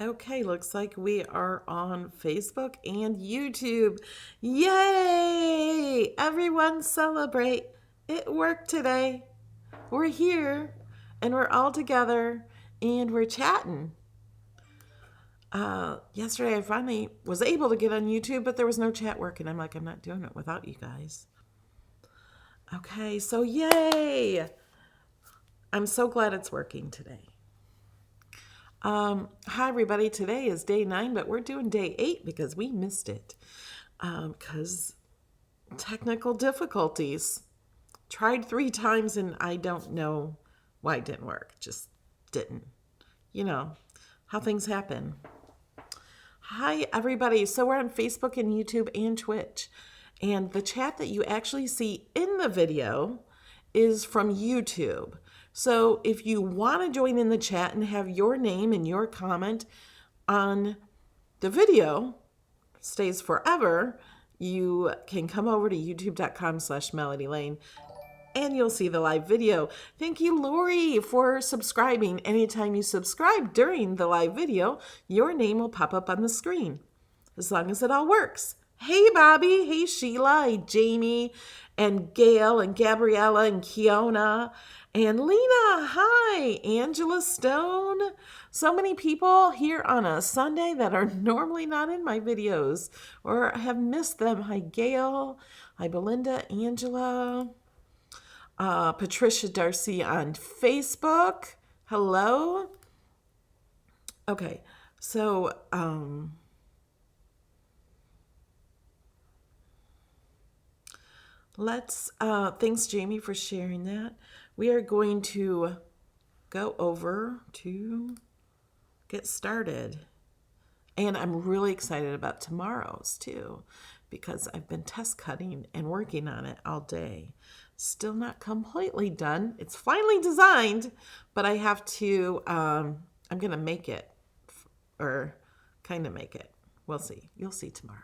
Okay, looks like we are on Facebook and YouTube. Yay! Everyone celebrate. It worked today. We're here and we're all together and we're chatting. Yesterday I finally was able to get on YouTube, but there was no chat working. I'm like, I'm not doing it without you guys. Okay, so yay! I'm so glad it's working today. Hi everybody. Today is day 9, but we're doing day 8 because we missed it. Because technical difficulties. Tried 3 times and I don't know why it didn't work. Just didn't. You know how things happen. Hi everybody. So we're on Facebook and YouTube and Twitch. And the chat that you actually see in the video is from YouTube. So if you want to join in the chat and have your name and your comment on the video, stays forever, you can come over to youtube.com/melodylane and you'll see the live video. Thank you, Lori, for subscribing. Anytime you subscribe during the live video, your name will pop up on the screen, as long as it all works. Hey, Bobby. Hey, Sheila. Hey, Jamie and Gail and Gabriella and Kiona and Lena. Hi, Angela Stone. So many people here on a Sunday that are normally not in my videos or have missed them. Hi, Gail. Hi, Belinda, Angela. Patricia Darcy on Facebook. Hello. Okay, so thanks Jamie for sharing that. We are going to go over to get started. And I'm really excited about tomorrow's too, because I've been test cutting and working on it all day. Still not completely done. It's finally designed, but I have to, I'm going to make it, or kind of make it. We'll see. You'll see tomorrow.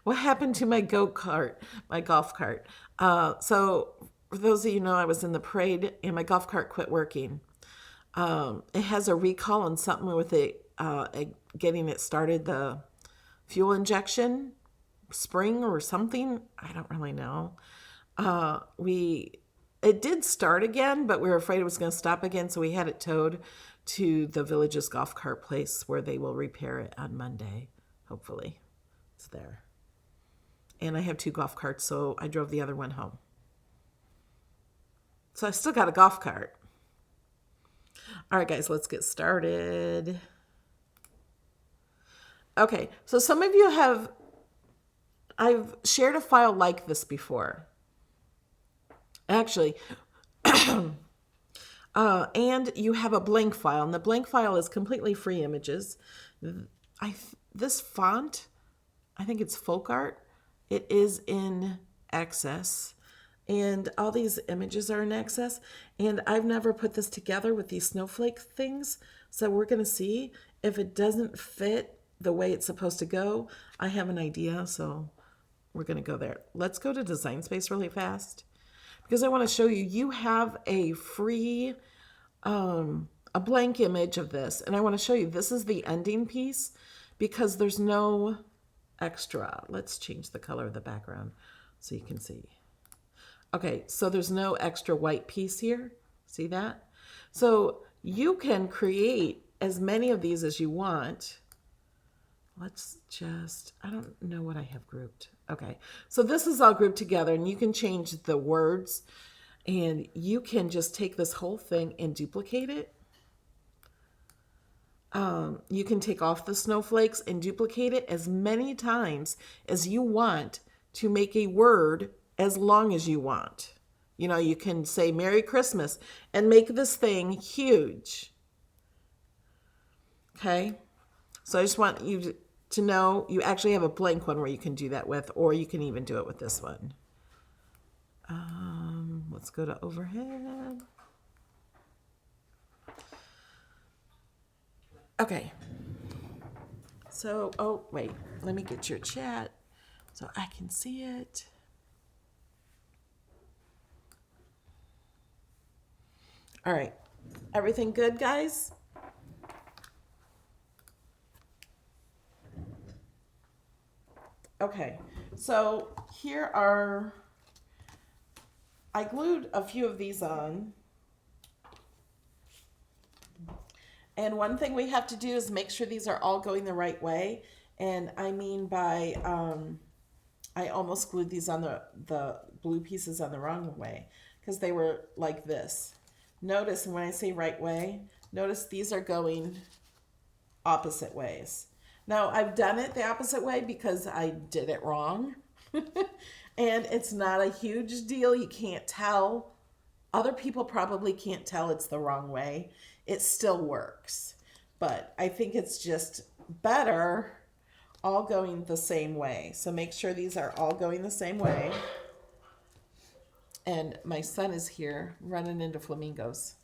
What happened to my go-kart, my golf cart? So for those of you who know, I was in the parade and my golf cart quit working. It has a recall on something with it, getting it started, the fuel injection spring or something. I don't really know. It did start again, but we were afraid it was going to stop again, so we had it towed to the village's golf cart place where they will repair it on Monday. Hopefully, it's there. And I have 2 golf carts, so I drove the other one home. So I still got a golf cart. All right, guys, let's get started. Okay, so some of you I've shared a file like this before. Actually, and you have a blank file, and the blank file is completely free images. This font, I think it's folk art. It is in Access, and all these images are in Access. And I've never put this together with these snowflake things, so we're going to see if it doesn't fit the way it's supposed to go. I have an idea, so we're going to go there. Let's go to Design Space really fast, because I want to show you, you have a free, a blank image of this. And I want to show you, this is the ending piece because there's no extra. Let's change the color of the background so you can see. Okay, so there's no extra white piece here. See that? So you can create as many of these as you want. Let's just, I don't know what I have grouped. Okay, so this is all grouped together, and you can change the words, and you can just take this whole thing and duplicate it. You can take off the snowflakes and duplicate it as many times as you want to make a word as long as you want. You know, you can say Merry Christmas and make this thing huge. Okay, so I just want you to know you actually have a blank one where you can do that with, or you can even do it with this one. Let's go to overhead. Okay. So, oh, wait, let me get your chat so I can see it. All right. Everything good, guys? Okay, so here are, I glued a few of these on. And one thing we have to do is make sure these are all going the right way. And I mean by, I almost glued these on the blue pieces on the wrong way because they were like this. Notice, and when I say right way, notice these are going opposite ways. Now, I've done it the opposite way because I did it wrong. And it's not a huge deal. You can't tell. Other people probably can't tell it's the wrong way. It still works. But I think it's just better all going the same way. So make sure these are all going the same way. And my son is here running into flamingos.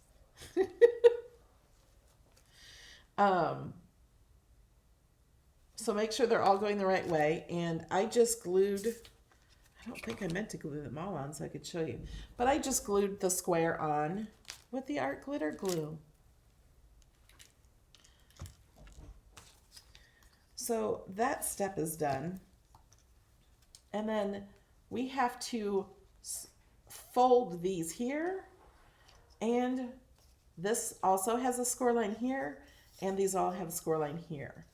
So make sure they're all going the right way. And I just glued, I don't think I meant to glue them all on so I could show you, but I just glued the square on with the art glitter glue. So that step is done. And then we have to fold these here, and this also has a score line here, and these all have a score line here.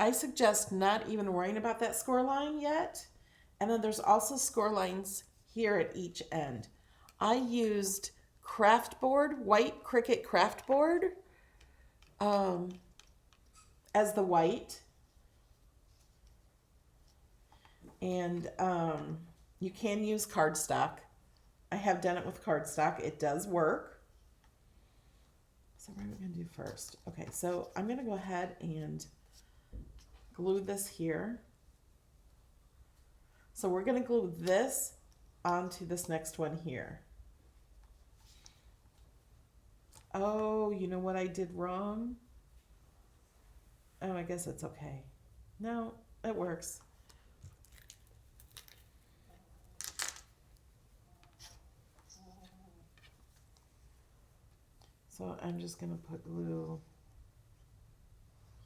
I suggest not even worrying about that score line yet. And then there's also score lines here at each end. I used craft board, white Cricut craft board, as the white. And you can use cardstock. I have done it with cardstock. It does work. So what are we going to do first? Okay, so I'm going to go ahead and glue this here. So we're going to glue this onto this next one here. Oh, you know what I did wrong? Oh, I guess it's okay. No, it works. So I'm just going to put glue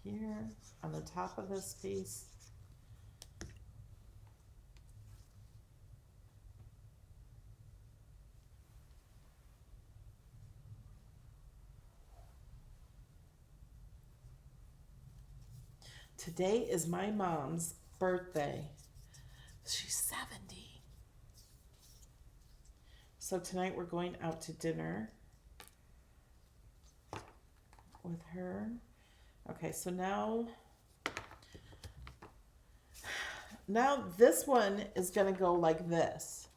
here on the top of this piece. Today is my mom's birthday. She's 70. So tonight we're going out to dinner with her. Okay, so now this one is going to go like this.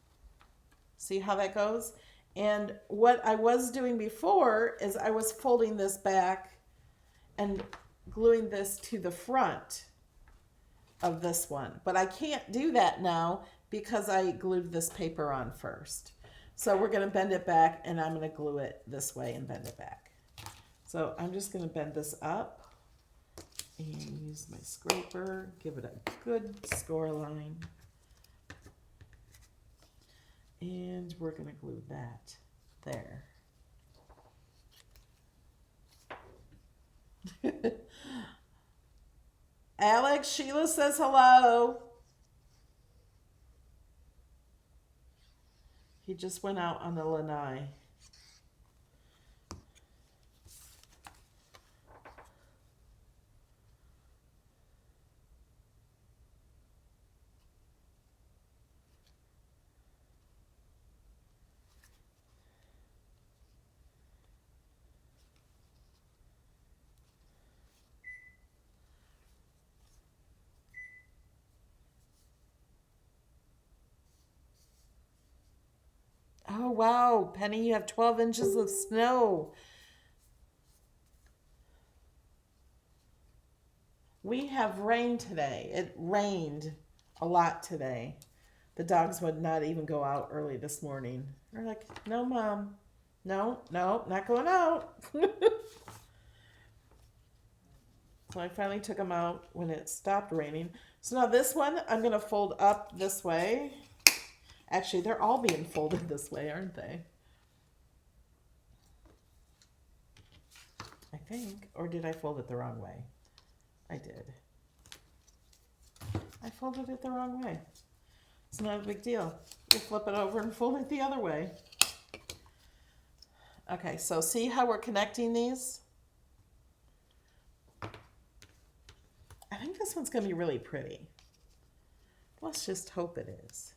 See how that goes? And what I was doing before is I was folding this back and gluing this to the front of this one. But I can't do that now because I glued this paper on first. So we're going to bend it back, and I'm going to glue it this way and bend it back. So I'm just going to bend this up and use my scraper, give it a good score line. And we're going to glue that there. Alex, Sheila says hello. He just went out on the lanai. Oh, wow, Penny, you have 12 inches of snow. We have rain today. It rained a lot today. The dogs would not even go out early this morning. They're like, no, Mom. No, not going out. So I finally took them out when it stopped raining. So now this one, I'm going to fold up this way. Actually, they're all being folded this way, aren't they? I think. Or did I fold it the wrong way? I did. I folded it the wrong way. It's not a big deal. You flip it over and fold it the other way. Okay, so see how we're connecting these? I think this one's going to be really pretty. Let's just hope it is.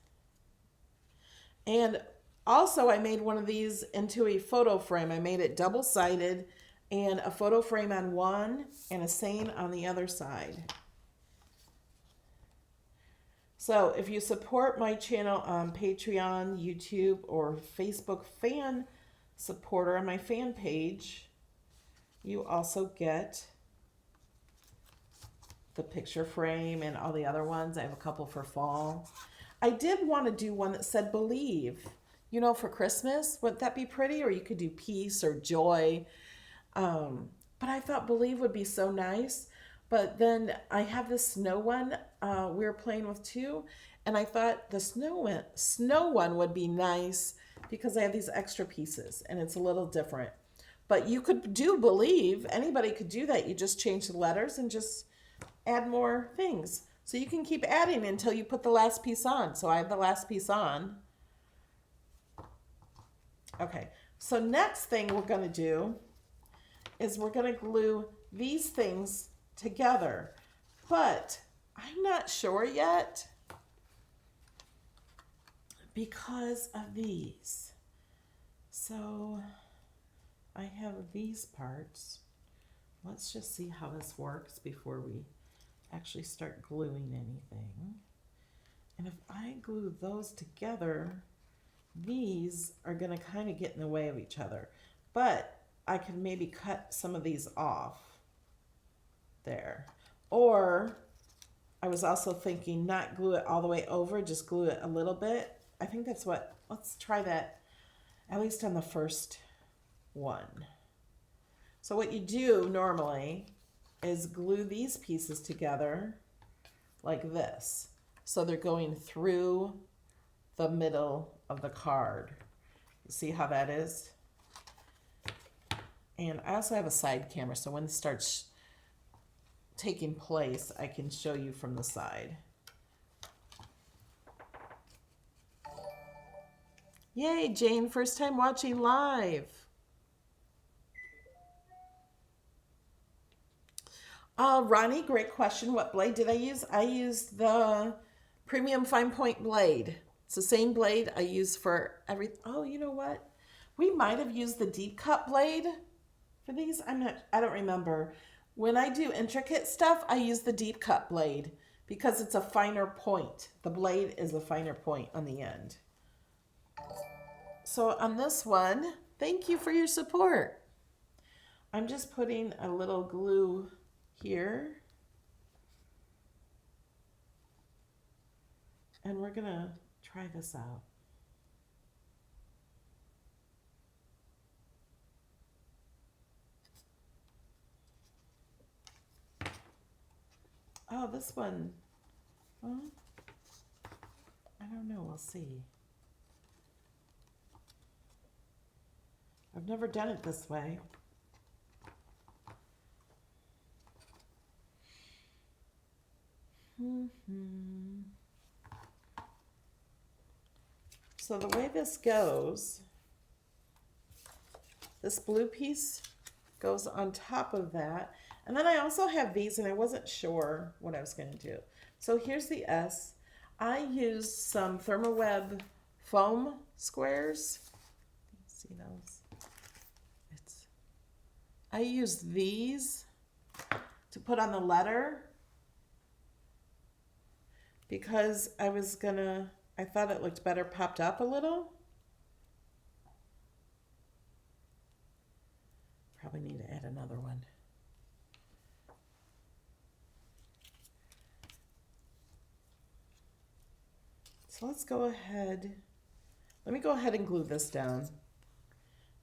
And also I made one of these into a photo frame. I made it double-sided and a photo frame on one and a saying on the other side. So if you support my channel on Patreon, YouTube, or Facebook fan supporter on my fan page, you also get the picture frame and all the other ones. I have a couple for fall. I did want to do one that said believe, you know, for Christmas. Wouldn't that be pretty? Or you could do peace or joy. But I thought believe would be so nice. But then I have this snow one we were playing with too. And I thought the snow one would be nice because I have these extra pieces and it's a little different. But you could do believe. Anybody could do that. You just change the letters and just add more things. So you can keep adding until you put the last piece on. So I have the last piece on. Okay, so next thing we're going to do is we're going to glue these things together. But I'm not sure yet because of these. So I have these parts. Let's just see how this works before we actually start gluing anything. And if I glue those together, these are going to kind of get in the way of each other. But I could maybe cut some of these off there. Or I was also thinking not glue it all the way over, just glue it a little bit. I think that's what, let's try that at least on the first one. So what you do normally is glue these pieces together like this. So they're going through the middle of the card. You see how that is? And I also have a side camera, so when it starts taking place, I can show you from the side. Yay, Jane, first time watching live. Ronnie, great question. What blade did I use? I used the Premium Fine Point blade. It's the same blade I use for every, oh, you know what? We might have used the deep cut blade for these. I don't remember. When I do intricate stuff, I use the deep cut blade because it's a finer point. The blade is a finer point on the end. So on this one, thank you for your support. I'm just putting a little glue here. And we're gonna try this out. Oh, this one, well, I don't know, we'll see. I've never done it this way. So the way this goes, this blue piece goes on top of that. And then I also have these, and I wasn't sure what I was going to do. So here's the S. I used some Thermoweb foam squares. See those? I used these to put on the letter because I thought it looked better popped up a little. Probably need to add another one. So let's go ahead. Let me go ahead and glue this down.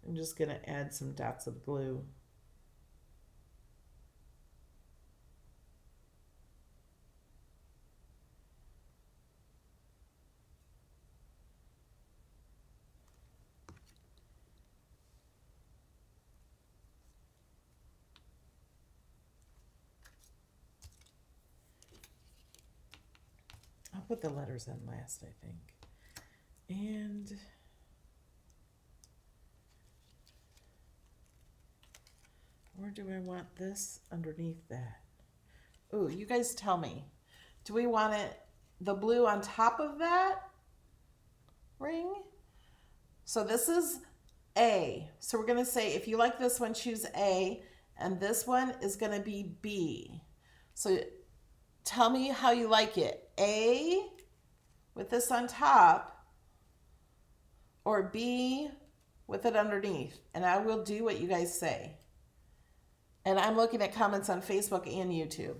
I'm just going to add some dots of glue. put the letters in last, I think. And where do I want this underneath that? Ooh, you guys tell me. Do we want it the blue on top of that ring? So this is A. So we're going to say if you like this one, choose A, and this one is going to be B. So tell me how you like it. A with this on top, or B with it underneath. And I will do what you guys say. And I'm looking at comments on Facebook and YouTube.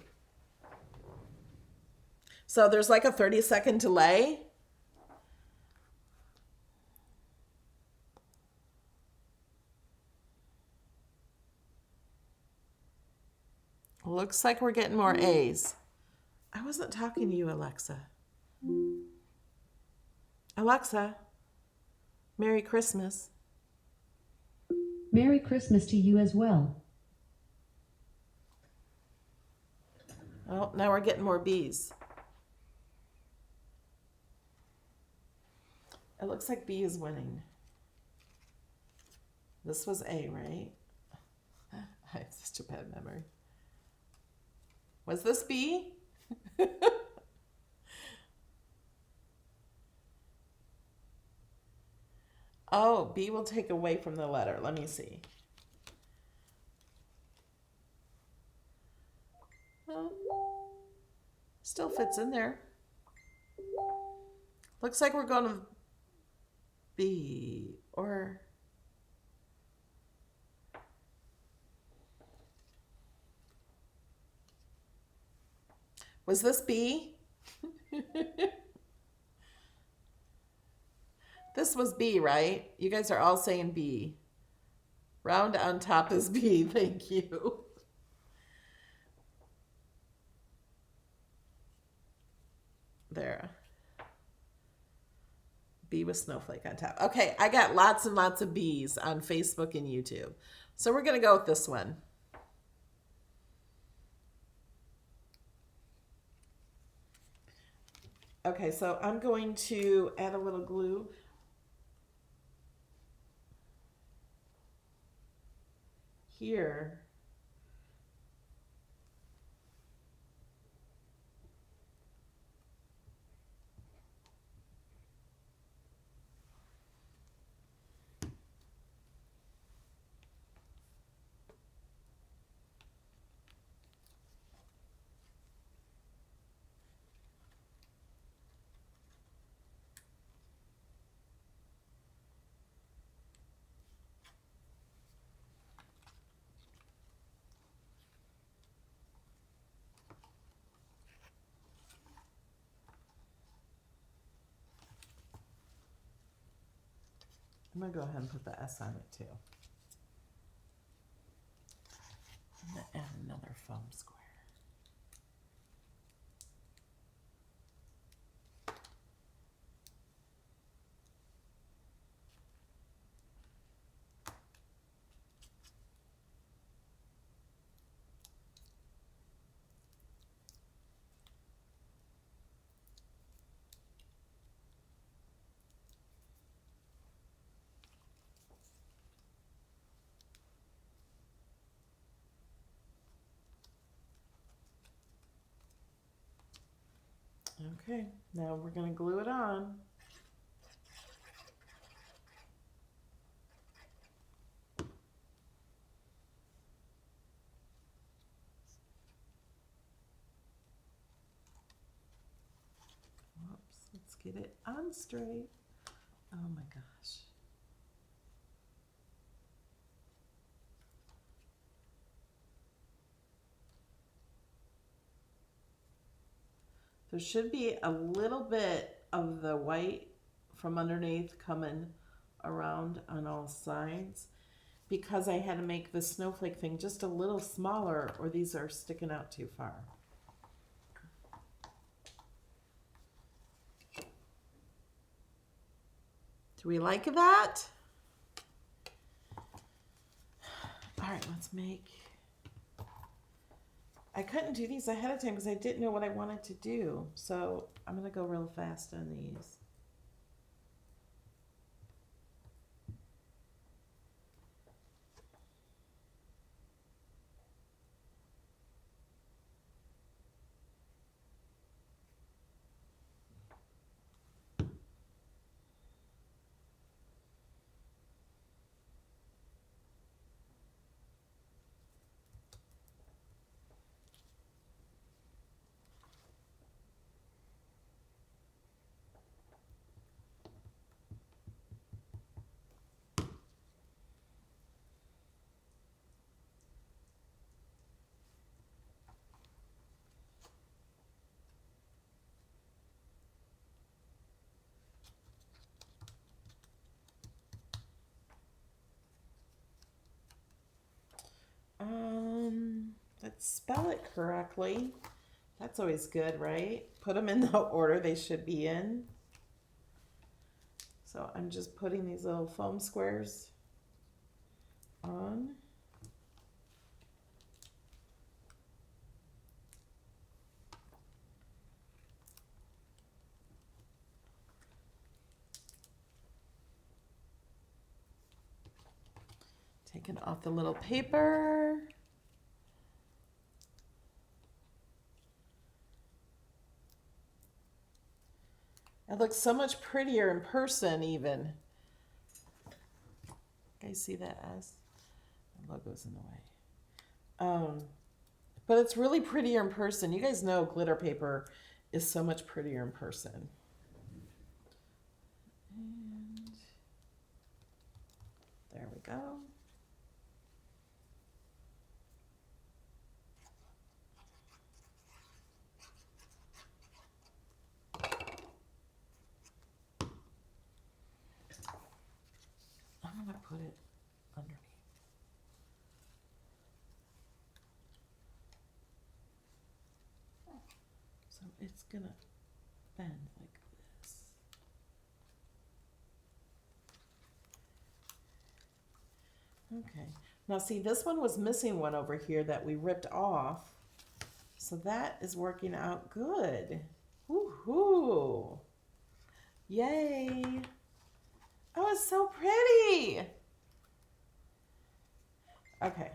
So there's like a 30-second delay. Looks like we're getting more A's. I wasn't talking to you, Alexa. Alexa, Merry Christmas. Merry Christmas to you as well. Oh, now we're getting more B's. It looks like B is winning. This was A, right? I have such a bad memory. Was this B? Oh, B will take away from the letter. Let me see. Well, still fits in there. Looks like we're going to B, or was this B? This was B, right? You guys are all saying B. Round on top is B. Thank you. There. B with snowflake on top. Okay, I got lots and lots of B's on Facebook and YouTube. So we're going to go with this one. Okay, so I'm going to add a little glue. Here. I'm going to go ahead and put the S on it too. I'm going to add another foam square. Okay, now we're going to glue it on. Whoops, let's get it on straight. Oh my gosh. There should be a little bit of the white from underneath coming around on all sides because I had to make the snowflake thing just a little smaller or these are sticking out too far. Do we like that? All right, let's make I couldn't do these ahead of time because I didn't know what I wanted to do. So I'm going to go real fast on these. Let's spell it correctly. That's always good, right? Put them in the order they should be in. So I'm just putting these little foam squares on. Taking off the little paper. It looks so much prettier in person even. You guys see that S? The logo's in the way. But it's really prettier in person. You guys know glitter paper is so much prettier in person. And there we go. I'm going to put it underneath. So it's going to bend like this. Okay. Now see, this one was missing one over here that we ripped off. So that is working out good. Woohoo! Yay! Oh, it's so pretty! Okay.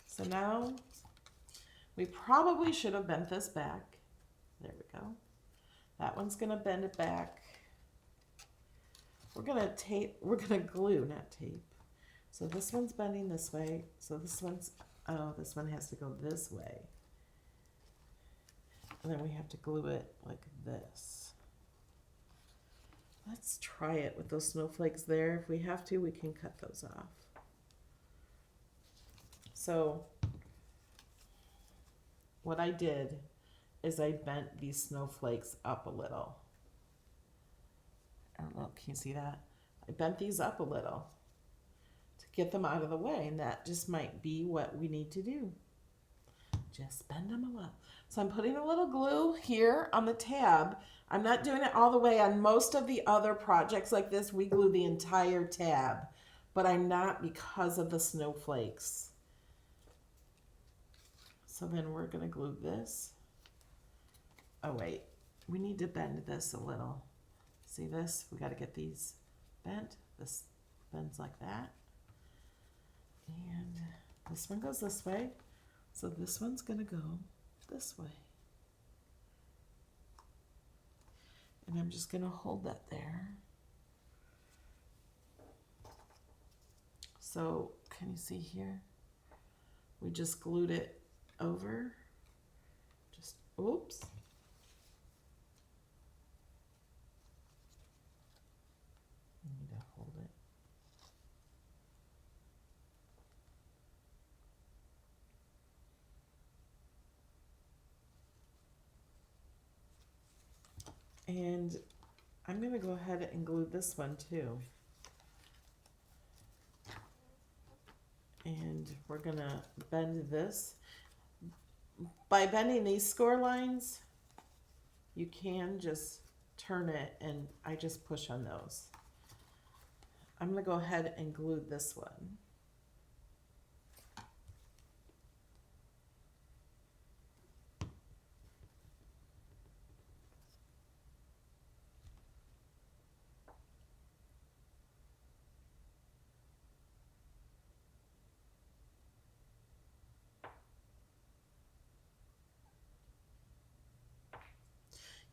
So now we probably should have bent this back. There we go. That one's gonna bend it back. We're gonna glue, not tape. So this one's bending this way. So this one has to go this way. And then we have to glue it like this. Let's try it with those snowflakes there. If we have to, we can cut those off. So what I did is I bent these snowflakes up a little. I don't know, can you see that? I bent these up a little to get them out of the way, and that just might be what we need to do. Just bend them a little. So I'm putting a little glue here on the tab. I'm not doing it all the way. On most of the other projects like this, we glue the entire tab, but I'm not because of the snowflakes. So then we're gonna glue this. Oh wait, we need to bend this a little. See this? We gotta get these bent. This bends like that. And this one goes this way. So this one's gonna go this way. And I'm just gonna hold that there. So can you see here? We just glued it over. Just, oops. I need to hold it. And I'm going to go ahead and glue this one too. And we're going to bend this. By bending these score lines, you can just turn it, and I just push on those. I'm going to go ahead and glue this one.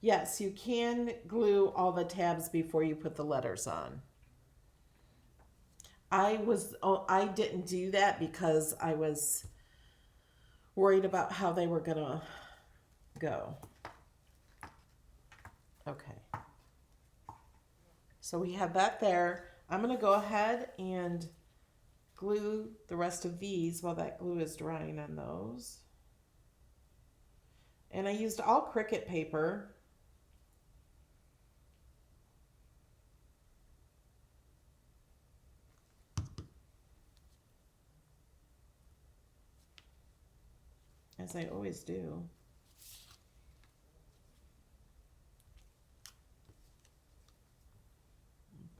Yes, you can glue all the tabs before you put the letters on. I didn't do that because I was worried about how they were gonna go. Okay. So we have that there. I'm gonna go ahead and glue the rest of these while that glue is drying on those. And I used all Cricut paper. As I always do.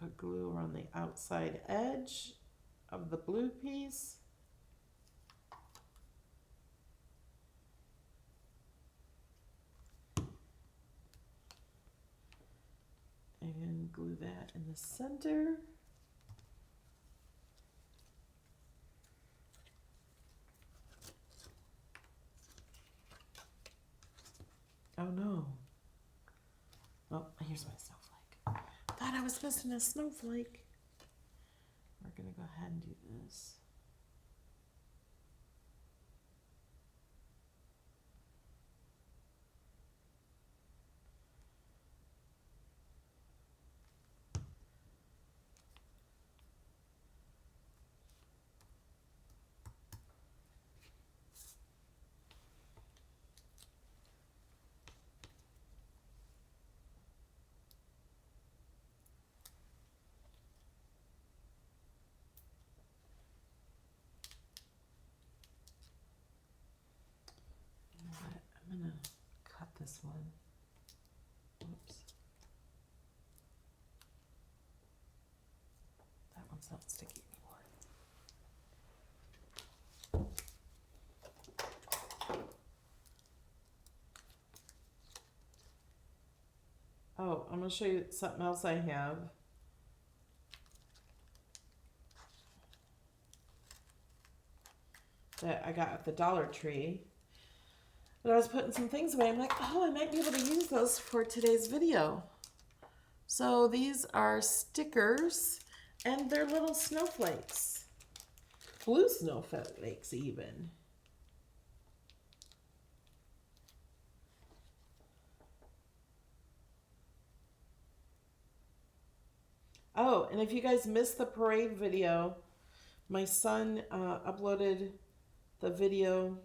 Put glue around the outside edge of the blue piece. And glue that in the center. Oh no. Oh, here's my snowflake. Thought I was missing a snowflake. We're gonna go ahead and do this. I'm gonna cut this one. Oops. That one's not sticky anymore. Oh, I'm gonna show you something else I have. That I got at the Dollar Tree. But I was putting some things away. I'm like, oh, I might be able to use those for today's video. So these are stickers and they're little snowflakes. Blue snowflakes even. Oh, and if you guys missed the parade video, my son uploaded the video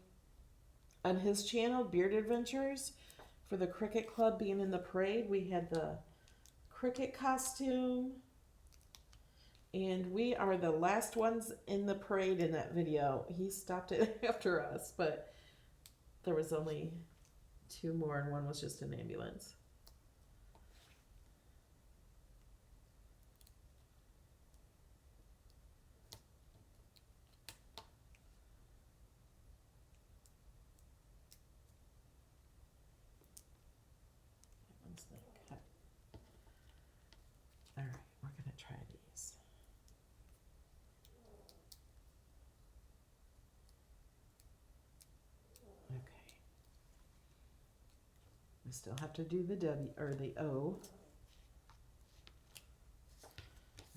on his channel, Beard Adventures, for the Cricut Club being in the parade. We had the Cricut costume, and we are the last ones in the parade in that video. He stopped it after us, but there was only 2 more, and one was just an ambulance. All right, we're gonna try these. Okay. We still have to do the W or the O.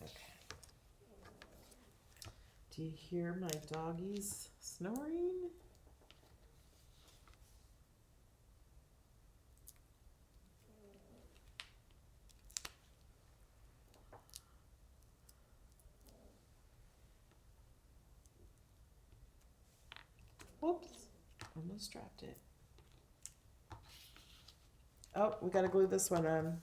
Okay. Do you hear my doggies snoring? Whoops, almost dropped it. Oh, we gotta glue this one on.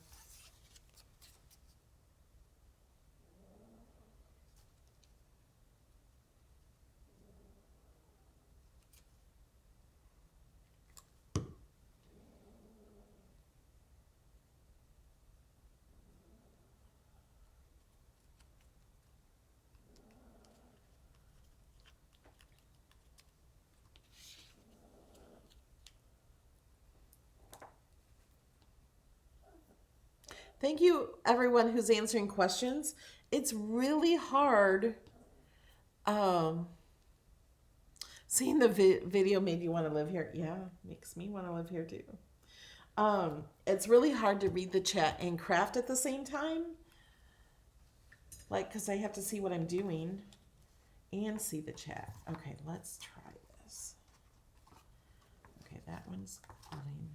Thank you, everyone who's answering questions. It's really hard. Um, Seeing the video made you want to live here. Yeah, makes me want to live here too. It's really hard to read the chat and craft at the same time. Like, because I have to see what I'm doing and see the chat. Okay, let's try this. Okay, that one's going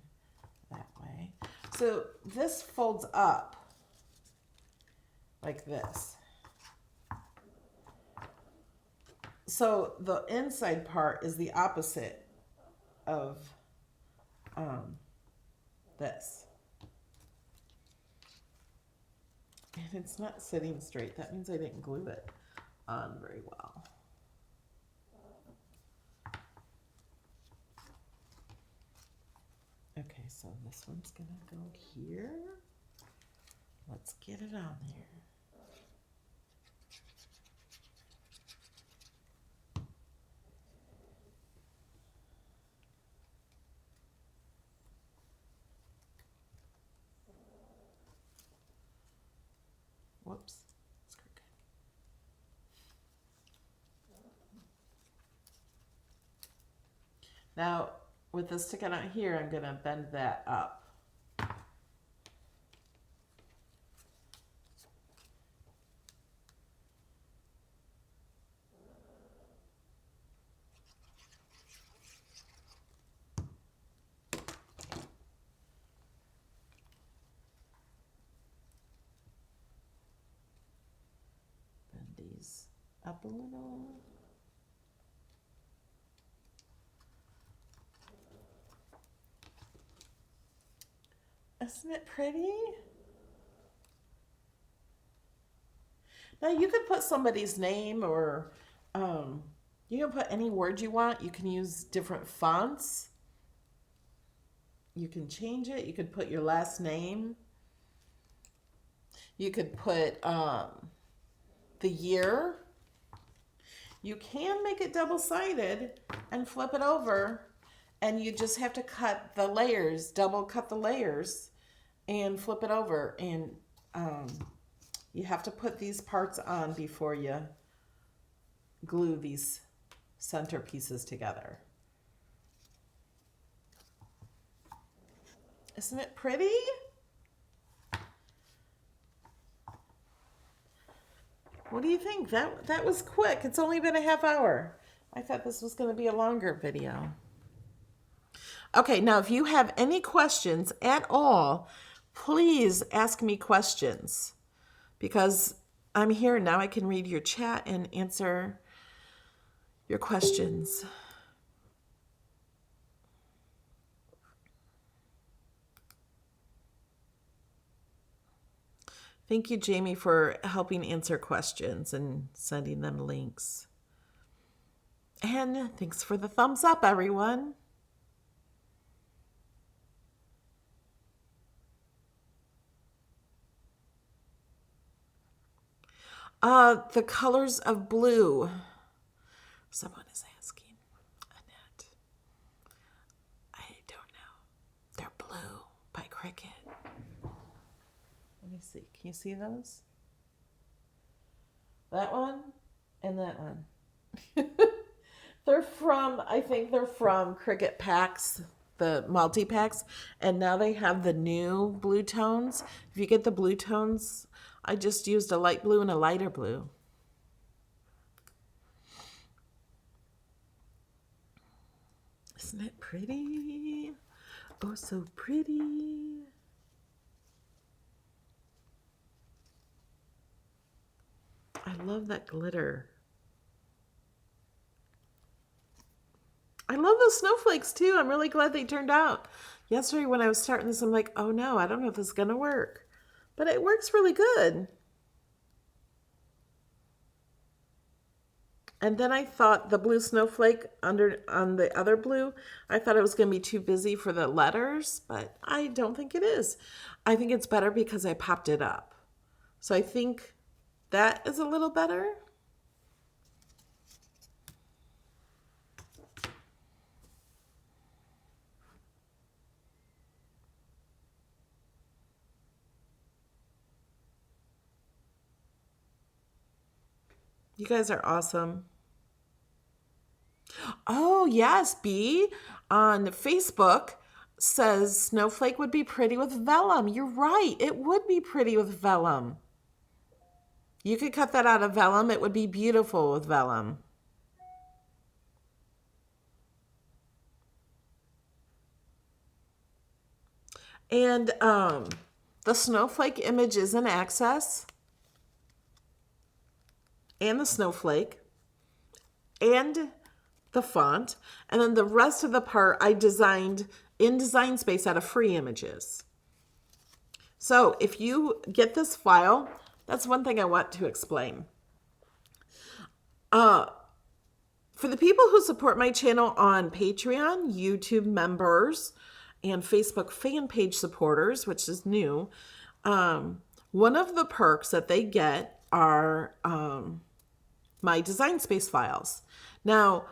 that way. So this folds up like this. So the inside part is the opposite of this. And it's not sitting straight. That means I didn't glue it on very well. Okay, so this one's gonna go here. Let's get it on there. Whoops. It's crooked. Now, with this sticking out here, I'm going to bend that up. Bend these up a little. Isn't it pretty? Now you could put somebody's name or you can put any word you want. You can use different fonts. You can change it. You could put your last name. You could put the year. You can make it double-sided and flip it over, and you just have to cut the layers, double cut the layers and flip it over. And you have to put these parts on before you glue these center pieces together. Isn't it pretty? What do you think? That was quick. It's only been a half hour. I thought this was going to be a longer video. Okay, now if you have any questions at all, please ask me questions because I'm here now. I can read your chat and answer your questions. Thank you, Jamie, for helping answer questions and sending them links. And thanks for the thumbs up, everyone. The colors of blue. Someone is asking. Annette. I don't know. They're blue by Cricut. Let me see. Can you see those? That one and that one. I think they're from Cricut packs, the multi-packs, and now they have the new blue tones. If you get the blue tones, I just used a light blue and a lighter blue. Isn't it pretty? Oh, so pretty. I love that glitter. I love those snowflakes too. I'm really glad they turned out. Yesterday when I was starting this, I'm like, oh no, I don't know if this is going to work. But it works really good. And then I thought the blue snowflake on the other blue, I thought it was going to be too busy for the letters, but I don't think it is. I think it's better because I popped it up. So I think that is a little better. You guys are awesome. Oh, yes, B on Facebook says snowflake would be pretty with vellum. You're right. It would be pretty with vellum. You could cut that out of vellum. It would be beautiful with vellum. And the snowflake image is in Access, and the snowflake, and the font. And then the rest of the part I designed in Design Space out of free images. So if you get this file, that's one thing I want to explain. For the people who support my channel on Patreon, YouTube members, and Facebook fan page supporters, which is new, one of the perks that they get are my Design Space files. Now,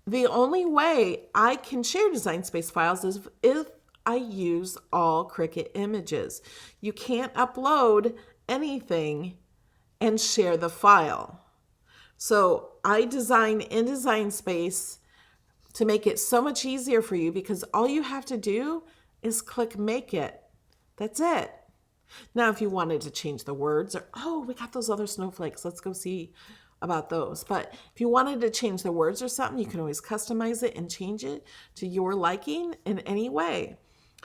the only way I can share Design Space files is if I use all Cricut images. You can't upload anything and share the file. So I design in Design Space to make it so much easier for you, because all you have to do is click Make It. That's it. Now, if you wanted to change the words, or, oh, we got those other snowflakes, let's go see about those. But if you wanted to change the words or something, you can always customize it and change it to your liking in any way.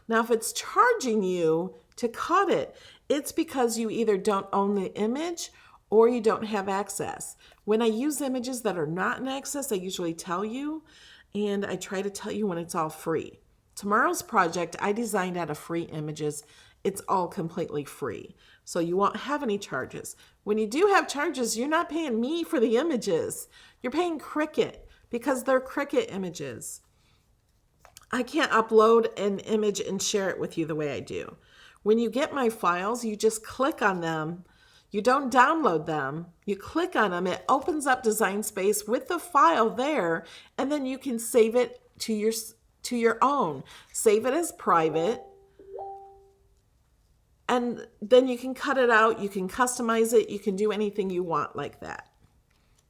Now, if it's charging you to cut it, it's because you either don't own the image or you don't have access. When I use images that are not in Access, I usually tell you, and I try to tell you when it's all free. Tomorrow's project, I designed out of free images. It's all completely free, so you won't have any charges. When you do have charges, you're not paying me for the images. You're paying Cricut because they're Cricut images. I can't upload an image and share it with you the way I do. When you get my files, you just click on them. You don't download them. You click on them. It opens up Design Space with the file there, and then you can save it to your own. Save it as private, and then you can cut it out. You can customize it. You can do anything you want like that.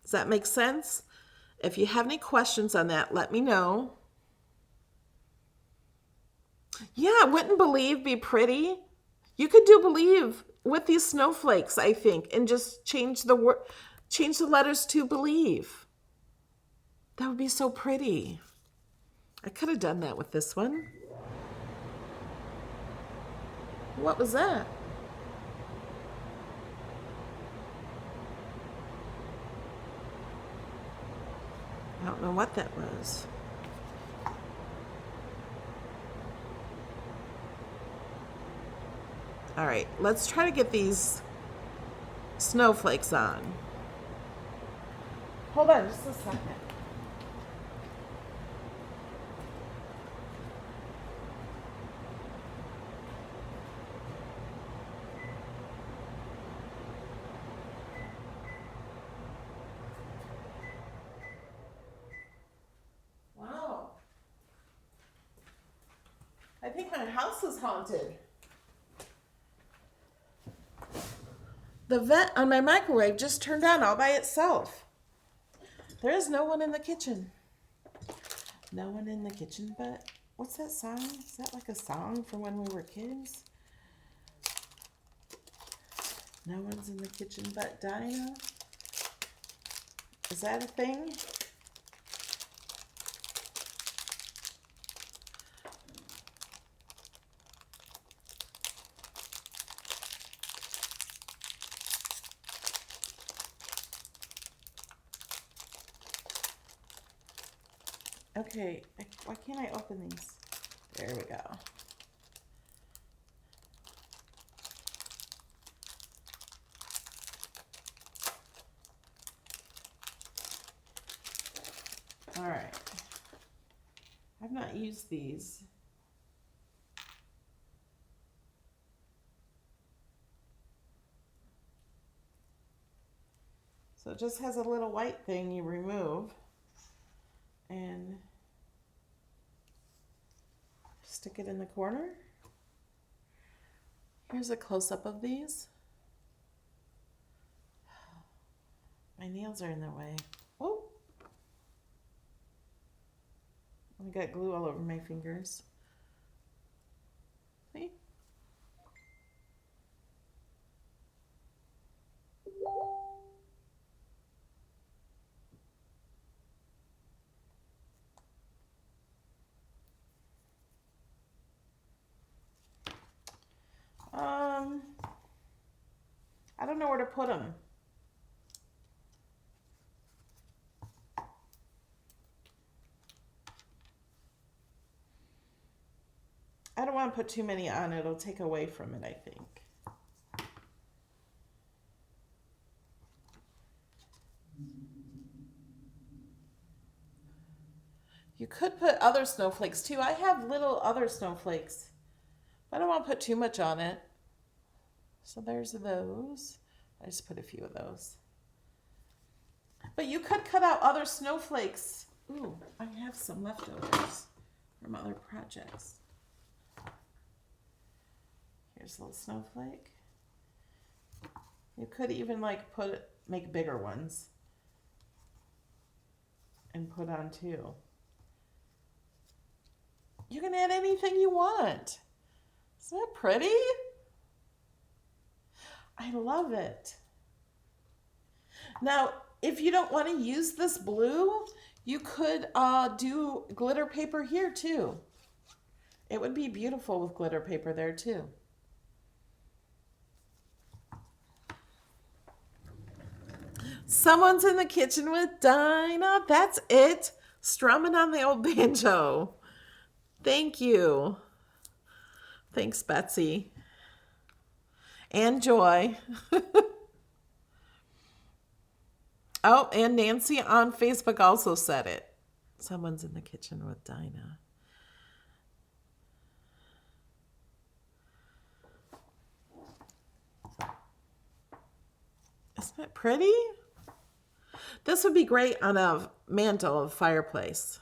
Does that make sense? If you have any questions on that, let me know. Yeah, wouldn't believe be pretty? You could do believe with these snowflakes, I think, and just change the letters to believe. That would be so pretty. I could have done that with this one. What was that? I don't know what that was. All right, let's try to get these snowflakes on. Hold on just a second. Wow. I think my house is haunted. The vent on my microwave just turned on all by itself. There is no one in the kitchen. No one in the kitchen, but what's that song? Is that like a song from when we were kids? No one's in the kitchen but Dinah. Is that a thing? Okay, why can't I open these? There we go. All right. I've not used these. So it just has a little white thing you remove and stick it in the corner. Here's a close-up of these. My My nails are in the way. Oh! I got glue all over my fingers. See? I don't know where to put them. I don't want to put too many on. It'll take away from it, I think. You could put other snowflakes too. I have little other snowflakes. I don't want to put too much on it. So there's those. I just put a few of those. But you could cut out other snowflakes. Ooh, I have some leftovers from other projects. Here's a little snowflake. You could even like make bigger ones and put on too. You can add anything you want. Isn't that pretty? I love it. Now, if you don't want to use this blue, you could do glitter paper here too. It would be beautiful with glitter paper there too. Someone's in the kitchen with Dinah. That's it. Strumming on the old banjo. Thank you. Thanks, Betsy. And Joy. Oh, and Nancy on Facebook also said it. Someone's in the kitchen with Dinah. Isn't it pretty? This would be great on a mantle of fireplace.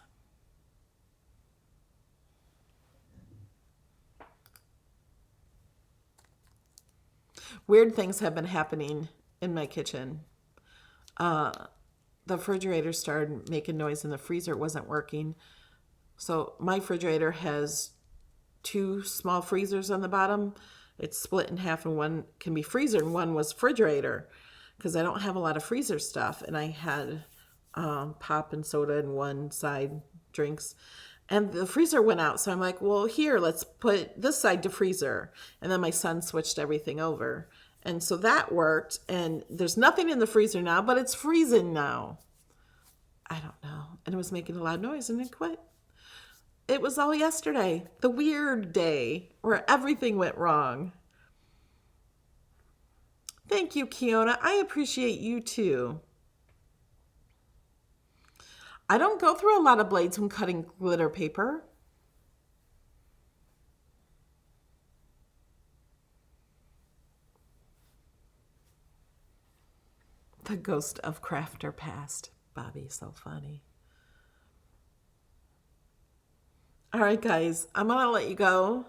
Weird things have been happening in my kitchen. The refrigerator started making noise and the freezer wasn't working. So my refrigerator has two small freezers on the bottom. It's split in half and one can be freezer and one was refrigerator because I don't have a lot of freezer stuff. And I had pop and soda in one side, drinks. And the freezer went out. So I'm like, well, here, let's put this side to freezer. And then my son switched everything over. And so that worked. And there's nothing in the freezer now, but it's freezing now. I don't know. And it was making a loud noise and it quit. It was all yesterday, the weird day where everything went wrong. Thank you, Kiona. I appreciate you too. I don't go through a lot of blades when cutting glitter paper. The ghost of Crafter passed. Bobby, so funny. All right, guys, I'm going to let you go.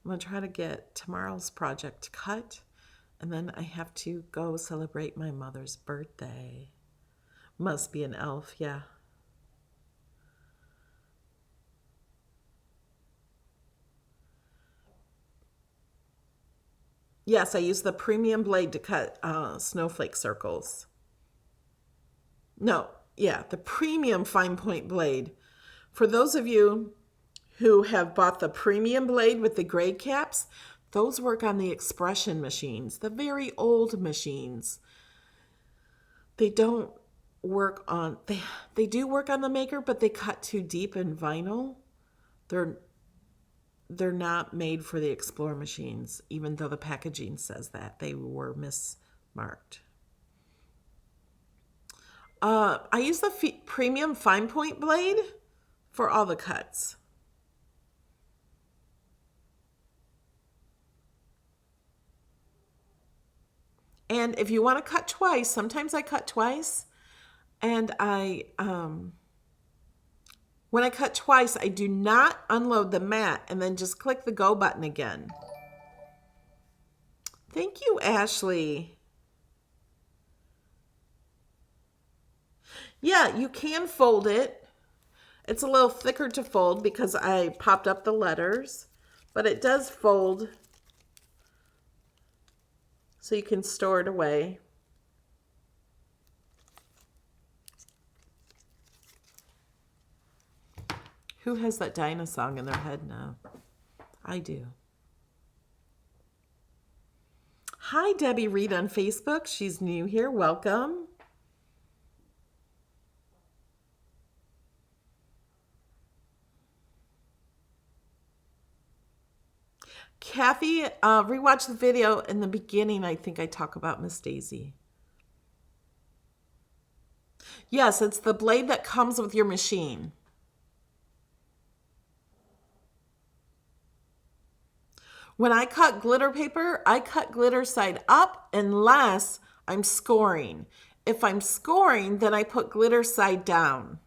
I'm going to try to get tomorrow's project cut, and then I have to go celebrate my mother's birthday. Must be an elf, yeah. Yes, I use the premium blade to cut snowflake circles. No, yeah, the premium fine point blade. For those of you who have bought the premium blade with the gray caps, those work on the expression machines, the very old machines. They don't work on, they do work on the Maker, but they cut too deep in vinyl. They're not made for the Explorer machines, even though the packaging says that. They were mismarked. I use the premium fine point blade for all the cuts. And if you want to cut twice, sometimes I cut twice, and when I cut twice, I do not unload the mat and then just click the go button again. Thank you, Ashley. Yeah, you can fold it. It's a little thicker to fold because I popped up the letters, but it does fold so you can store it away. Who has that Dinah song in their head now? I do. Hi, Debbie Reed on Facebook. She's new here. Welcome. Kathy, rewatch the video. In the beginning, I think I talk about Miss Daisy. Yes, it's the blade that comes with your machine. When I cut glitter paper, I cut glitter side up unless I'm scoring. If I'm scoring, then I put glitter side down.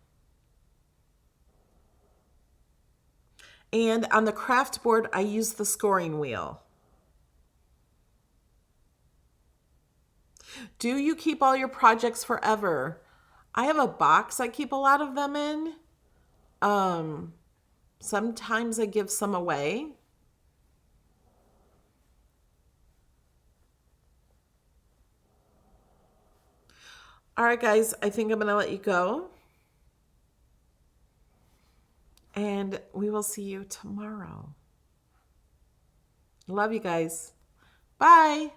And on the craft board, I use the scoring wheel. Do you keep all your projects forever? I have a box I keep a lot of them in. Sometimes I give some away. All right, guys, I think I'm going to let you go. And we will see you tomorrow. Love you guys. Bye.